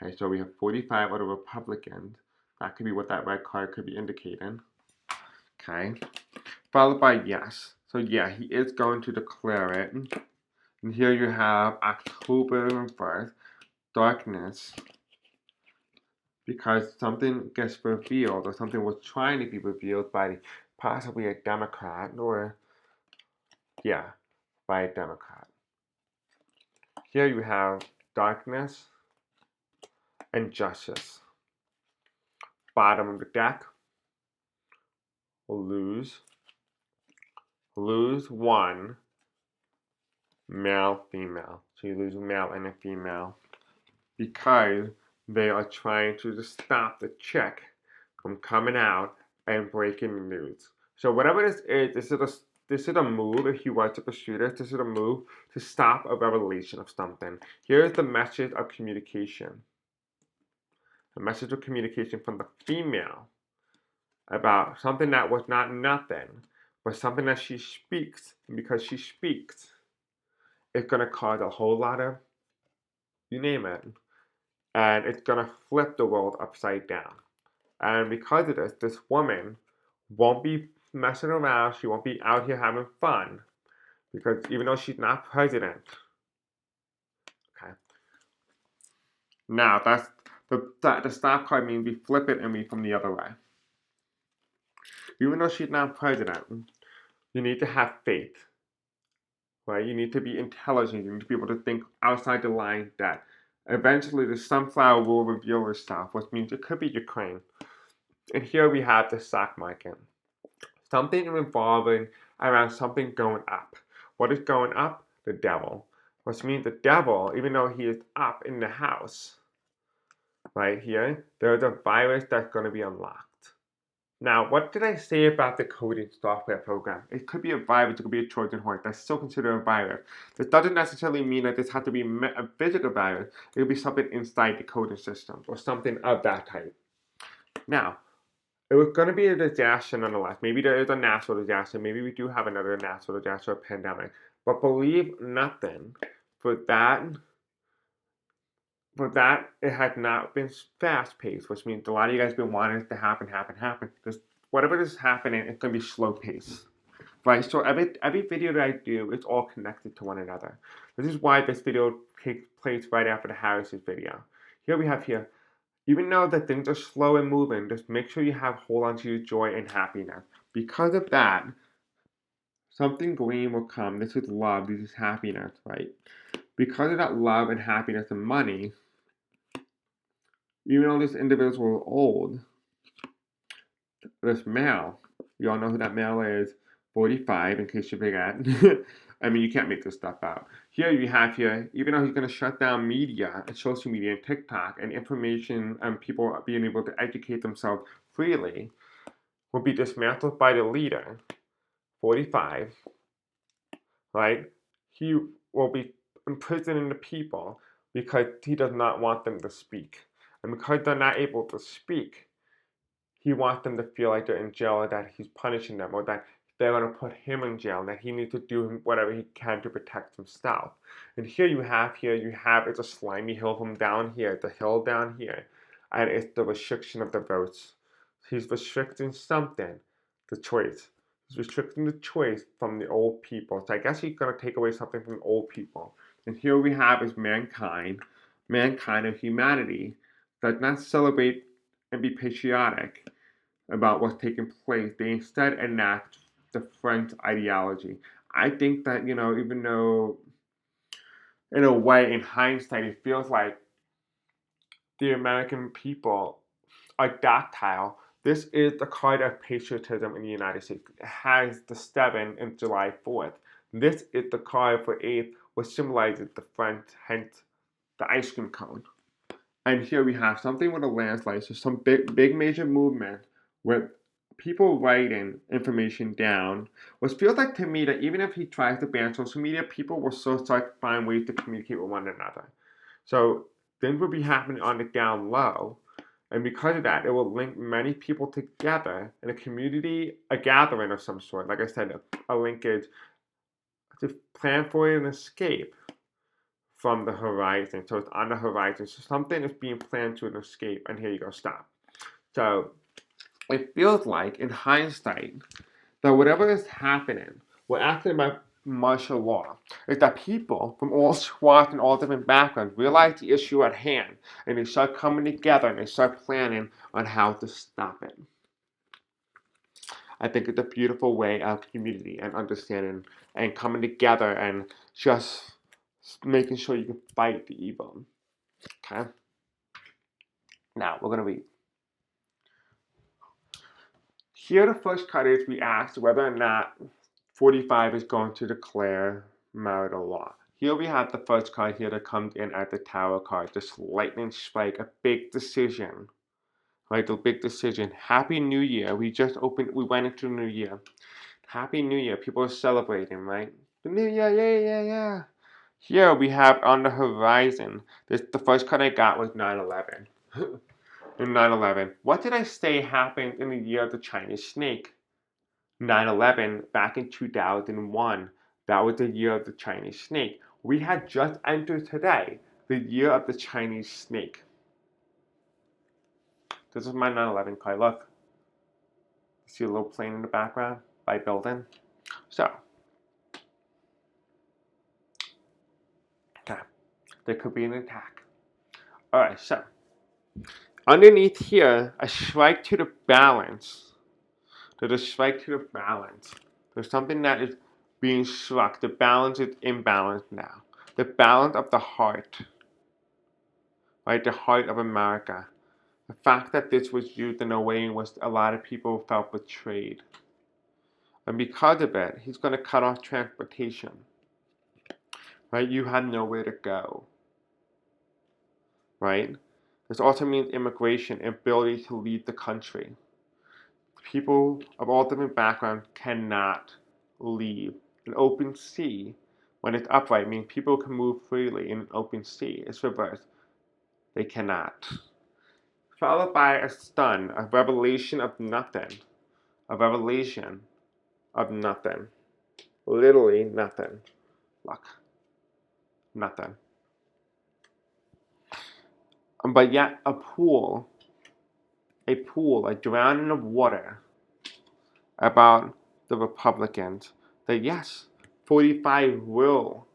Okay, so we have 45 of the Republicans. That could be what that red card could be indicating. Okay. Followed by yes. So yeah, he is going to declare it. And here you have October 1st, darkness. because something gets revealed or something was trying to be revealed by possibly a Democrat or, yeah, by a Democrat. Here you have darkness and justice. Bottom of the deck, lose one, male, female. So you lose a male and a female because they are trying to just stop the chick from coming out and breaking the news. So whatever this is, this is a move. If you were to pursue this is a move to stop a revelation of something. Here's the message of communication. A message of communication from the female about something that was not nothing, but something that she speaks. And because she speaks, it's going to cause a whole lot of, you name it, and it's going to flip the world upside down. And because of this woman won't be messing around. She won't be out here having fun. Because even though she's not president, okay. Now, that's the stop card means we flip it and read from the other way. Even though she's not president, you need to have faith, right? You need to be intelligent. You need to be able to think outside the lines that eventually the sunflower will reveal itself, which means it could be Ukraine. And here we have the stock market. Something revolving around something going up. What is going up? The devil. Which means the devil, even though he is up in the house, right here, there's a virus that's going to be unlocked. Now, what did I say about the coding software program? It could be a virus, it could be a Trojan horse. That's still considered a virus. This doesn't necessarily mean that this has to be a physical virus. It could be something inside the coding system or something of that type. Now, it was going to be a disaster nonetheless. Maybe there is a natural disaster. Maybe we do have another natural disaster or pandemic. But believe nothing. For that, it has not been fast-paced, which means a lot of you guys have been wanting it to happen. Because whatever is happening, it's going to be slow-paced. Right? So every video that I do, it's all connected to one another. This is why this video takes place right after the Harris's video. Here we have here. Even though that things are slow and moving, just make sure you hold on to your joy and happiness. Because of that, something green will come. This is love. This is happiness, right? Because of that love and happiness and money, even though this individual is old, this male, you all know who that male is, 45, in case you forgot. I mean, you can't make this stuff out. Here you have here, even though he's going to shut down media and social media and TikTok and information and people being able to educate themselves freely, will be dismantled by the leader, 45, right? He will be imprisoning the people because he does not want them to speak. And because they're not able to speak, he wants them to feel like they're in jail or that he's punishing them or that they're going to put him in jail and that he needs to do whatever he can to protect himself. And here you have, it's a slimy hill from down here, the hill down here, and it's the restriction of the votes. He's restricting something, the choice. He's restricting the choice from the old people. So I guess he's going to take away something from the old people. And here we have is mankind of humanity, does not celebrate and be patriotic about what's taking place. They instead enact the French ideology. I think that, even though in a way, in hindsight, it feels like the American people are docile. This is the card of patriotism in the United States. It has the 7 and July 4th. This is the card for 8th, which symbolizes the French, hence the ice cream cone. And here we have something with a landslide, so some big major movement with people writing information down, which feels like to me that even if he tries to ban social media, people will still start to find ways to communicate with one another. So things will be happening on the down low, and because of that, it will link many people together in a community, a gathering of some sort. Like I said, a linkage to plan for an escape from the horizon. So it's on the horizon. So something is being planned to an escape, and here you go, stop. So it feels like, in hindsight, that whatever is happening, we're actually about martial law is that people from all swaths and all different backgrounds realize the issue at hand, and they start coming together and they start planning on how to stop it. I think it's a beautiful way of community and understanding and coming together and just making sure you can fight the evil. Okay? Now, we're going to read. Here, the first card is we asked whether or not 45 is going to declare marital law. Here we have the first card here that comes in at the Tower card, this lightning strike, a big decision. Right, the big decision. Happy New Year. We went into the New Year. Happy New Year. People are celebrating, right? The New Year, yeah. Here we have on the horizon. The first card I got was 9/11. In 9/11. What did I say happened in the year of the Chinese snake? 9/11 back in 2001. That was the year of the Chinese snake. We had just entered today, the year of the Chinese snake. This is my 9/11 card. Look. See a little plane in the background by building? So, okay. There could be an attack. Alright, so. Underneath here, a strike to the balance. There's a strike to the balance. There's something that is being struck. The balance is imbalanced now. The balance of the heart. Right? The heart of America. The fact that this was used in a way in which a lot of people felt betrayed. And because of it, he's going to cut off transportation. Right? You have nowhere to go. Right? This also means immigration, ability to leave the country. People of all different backgrounds cannot leave. An open sea, when it's upright, means people can move freely. In an open sea, it's reversed. They cannot. Followed by a stun, a revelation of nothing. A revelation of nothing. Literally nothing. Look. Nothing. But yet a pool, a drowning of water about the Republicans, that yes, 45 will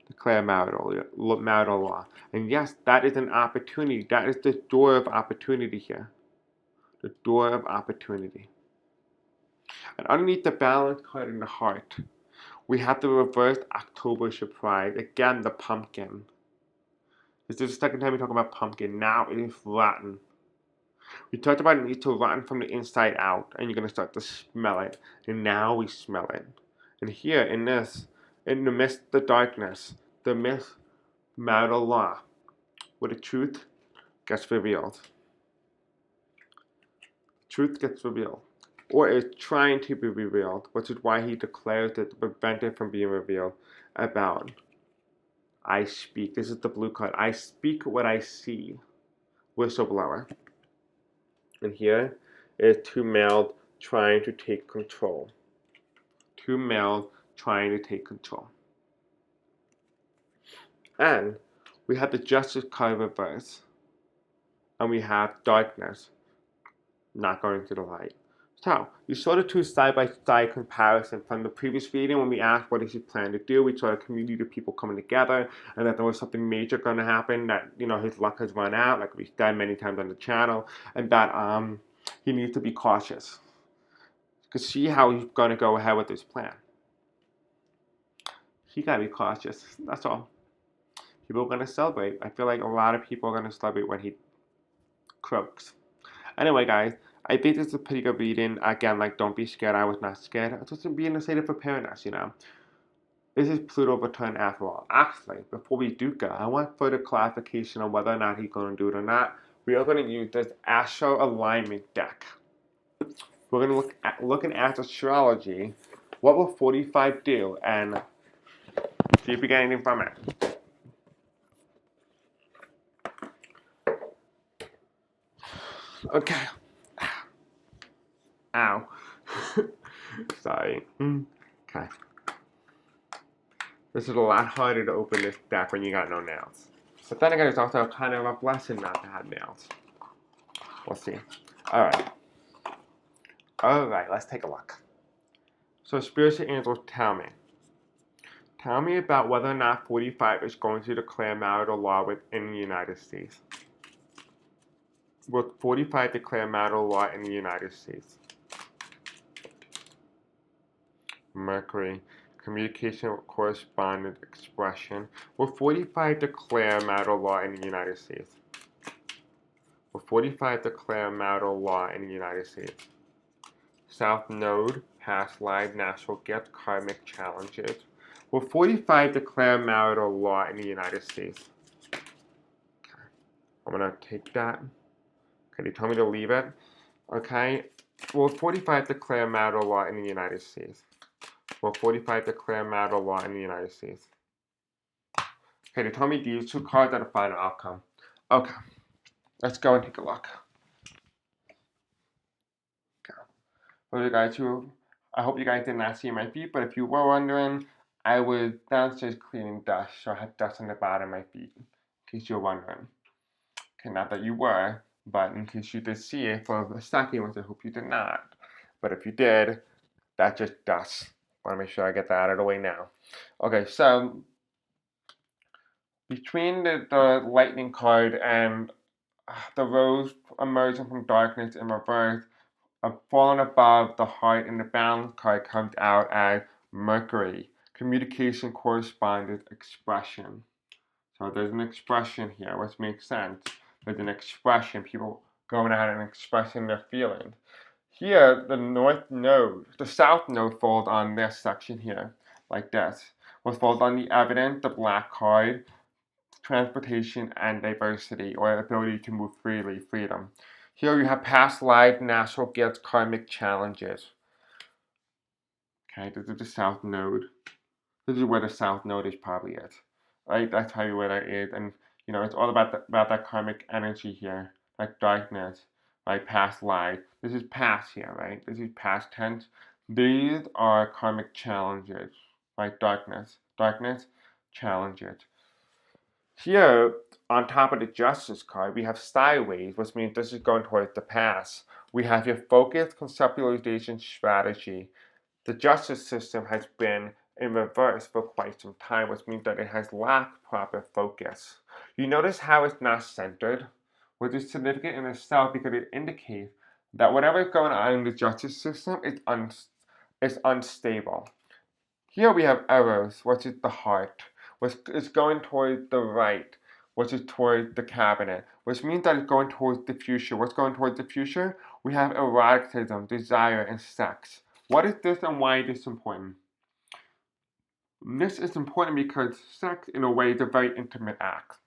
declare marital law. And yes, that is an opportunity. That is the door of opportunity here. The door of opportunity. And underneath the balance card in the heart, we have the reversed October surprise. Again, the pumpkin. This is the second time we talk about pumpkin. Now it is rotten. We talked about it needs to rotten from the inside out, and you're going to start to smell it. And now we smell it. And here, in the midst of the darkness, the myth, marital law, where the truth gets revealed. Truth gets revealed. Or is trying to be revealed, which is why he declares it to prevent it from being revealed about I speak. This is the blue card. I speak what I see. Whistleblower. And here is two males trying to take control. Two males trying to take control. And we have the justice card reverse. And we have darkness not going to the light. So, you saw the two side-by-side comparison from the previous reading when we asked what does he plan to do. We saw a community of people coming together and that there was something major going to happen, that, his luck has run out, like we've done many times on the channel, and that he needs to be cautious. You can see how he's going to go ahead with his plan. He got to be cautious, that's all. People are going to celebrate. I feel like a lot of people are going to celebrate when he croaks. Anyway, guys, I think this is a pretty good reading. Again, don't be scared. I was not scared. I was just being in a state of preparedness, This is Pluto return after all. Actually, before we do go, I want further clarification on whether or not he's going to do it or not. We are going to use this Astro Alignment deck. We're going to looking at astrology. What will 45 do? And see if we get anything from it. Okay. Ow. Sorry. Okay. This is a lot harder to open this deck when you got no nails. But then again, it's also kind of a blessing not to have nails. We'll see. Alright. Alright, let's take a look. So spiritual angels, tell me. Tell me about whether or not 45 is going to declare marital law within the United States. Will 45 declare marital law in the United States? Mercury, communication with correspondent expression. Will 45 declare marital law in the United States? Will 45 declare marital law in the United States? South Node, past life, natural gift, karmic challenges. Will 45 declare marital law in the United States? Okay. I'm going to take that. Okay, they told me to leave it. Okay. Will 45 declare marital law in the United States? Will 45 declare marital law in the United States? Okay, they told me these two cards are the final outcome. Okay, let's go and take a look. Okay. For you guys who, I hope you guys did not see my feet, but if you were wondering, I was downstairs cleaning dust, so I had dust on the bottom of my feet, in case you're wondering. Okay, not that you were, but in case you did see it for a second, which I hope you did not. But if you did, that's just dust. I want to make sure I get that out of the way now. Okay, so between the lightning card and the rose emerging from darkness in reverse, falling above the heart in the balance card comes out as Mercury, communication, correspondence, expression. So there's an expression here, which makes sense. There's an expression, people going out and expressing their feelings. Here, the north node, the south node falls on this section here, like this. What falls on the evidence, the black card, transportation and diversity, or ability to move freely, freedom. Here you have past life, natural gifts, karmic challenges. Okay, this is the south node. This is where the south node is probably it. Right, that's probably where that is. And you know, it's all about that karmic energy here, like darkness, right? Past life. This is past here, right? This is past tense. These are karmic challenges, right? Darkness, challenges. Here, on top of the Justice card, we have sideways, which means this is going towards the past. We have your focus, conceptualization, strategy. The justice system has been in reverse for quite some time, which means that it has lacked proper focus. You notice how it's not centered, which is significant in itself because it indicates that whatever is going on in the justice system is unstable. Here we have arrows, which is the heart, which is going towards the right, which is towards the cabinet, which means that it's going towards the future. What's going towards the future? We have eroticism, desire, and sex. What is this and why is this important? This is important because sex, in a way, is a very intimate act.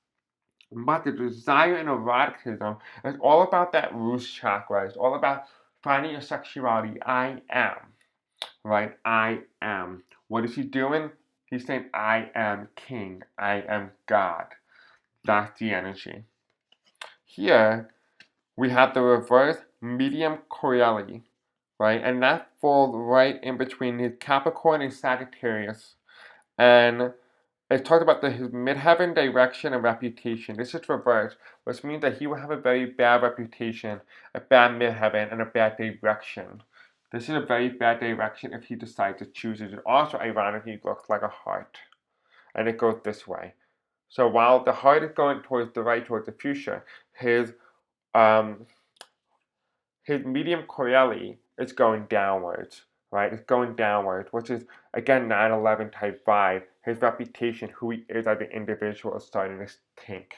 But the desire and eroticism is all about that root chakra. It's all about finding your sexuality. I am. Right? I am. What is he doing? He's saying, I am king. I am God. That's the energy. Here, we have the reverse medium Corelli, right? And that falls right in between his Capricorn and Sagittarius. And it talks about his midheaven direction and reputation. This is reverse, which means that he will have a very bad reputation, a bad midheaven, and a bad direction. This is a very bad direction if he decides to choose it. It also, ironically, looks like a heart. And it goes this way. So while the heart is going towards the right, towards the future, his medium Corelli is going downwards, right? It's going downwards, which is, again, 9/11 type vibe. His reputation, who he is as an individual, is starting to tank.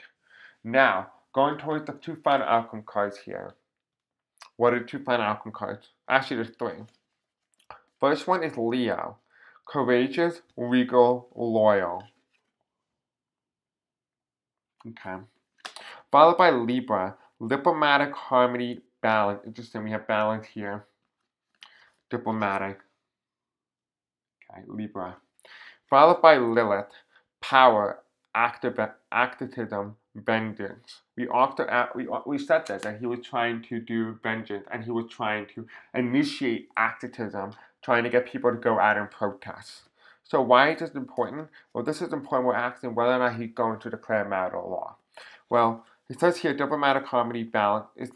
Now, going towards the two final outcome cards here. What are the two final outcome cards? Actually, there's three. First one is Leo. Courageous, regal, loyal. Okay. Followed by Libra. Diplomatic, harmony, balance. Interesting, we have balance here. Diplomatic. Okay, Libra. Followed by Lilith. Power, activism, vengeance. We said that he was trying to do vengeance and he was trying to initiate activism, trying to get people to go out and protest. So why is this important? Well, this is important. We're asking whether or not he's going to declare marital law. Well, it says here diplomatic harmony balance is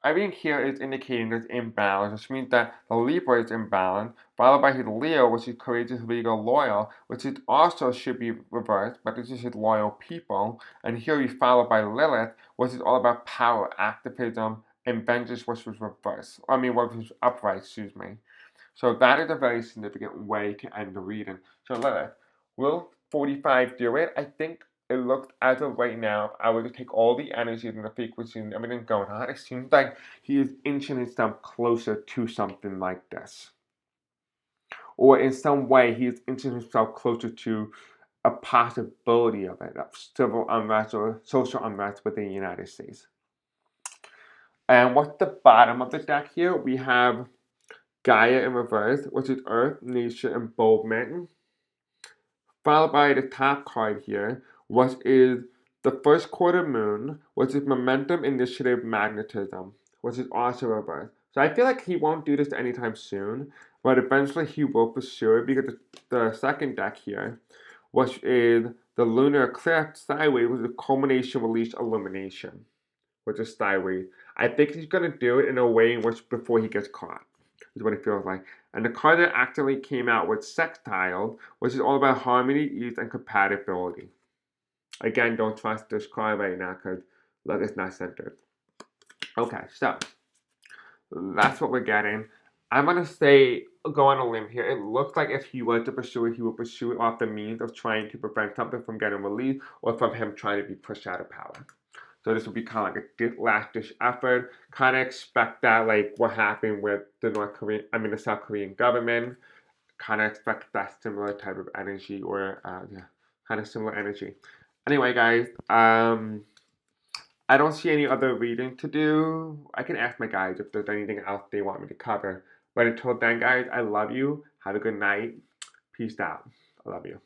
everything here is indicating there's imbalance, which means that the Libra is imbalanced, followed by his Leo, which is courageous, legal, loyal, which is also should be reversed, but this is his loyal people. And here we followed by Lilith, which is all about power, activism, and vengeance, which was reversed. Which was upright, excuse me. So that is a very significant way to end the reading. So Lilith, will 45 do it? I think it looked, as of right now, I would take all the energies and the frequency and everything going on. It seems like he is inching himself closer to something like this. Or in some way, he is inching himself closer to a possibility of it, of civil unrest or social unrest within the United States. And what's the bottom of the deck here? We have Gaia in reverse, which is Earth, Nature, and Boldment. Followed by the top card here, which is the first quarter moon, which is momentum, initiative, magnetism, which is also reversed. So I feel like he won't do this anytime soon, but eventually he will pursue it because the second deck here, which is the lunar eclipse sideways, was the culmination, release, illumination, which is sideways. I think he's gonna do it in a way in which before he gets caught, is what it feels like. And the card that actually came out was Sextile, which is all about harmony, ease, and compatibility. Again, don't trust this card right now because look, it's not centered. Okay, so that's what we're getting. I'm gonna say, go on a limb here. It looks like if he were to pursue it, he would pursue it off the means of trying to prevent something from getting released or from him trying to be pushed out of power. So this will be kind of like a last-ditch effort. Kind of expect that, like what happened with the the South Korean government. Kind of expect that similar type of energy, or yeah, kind of similar energy. Anyway, guys, I don't see any other reading to do. I can ask my guys if there's anything else they want me to cover. But until then, guys, I love you. Have a good night. Peace out. I love you.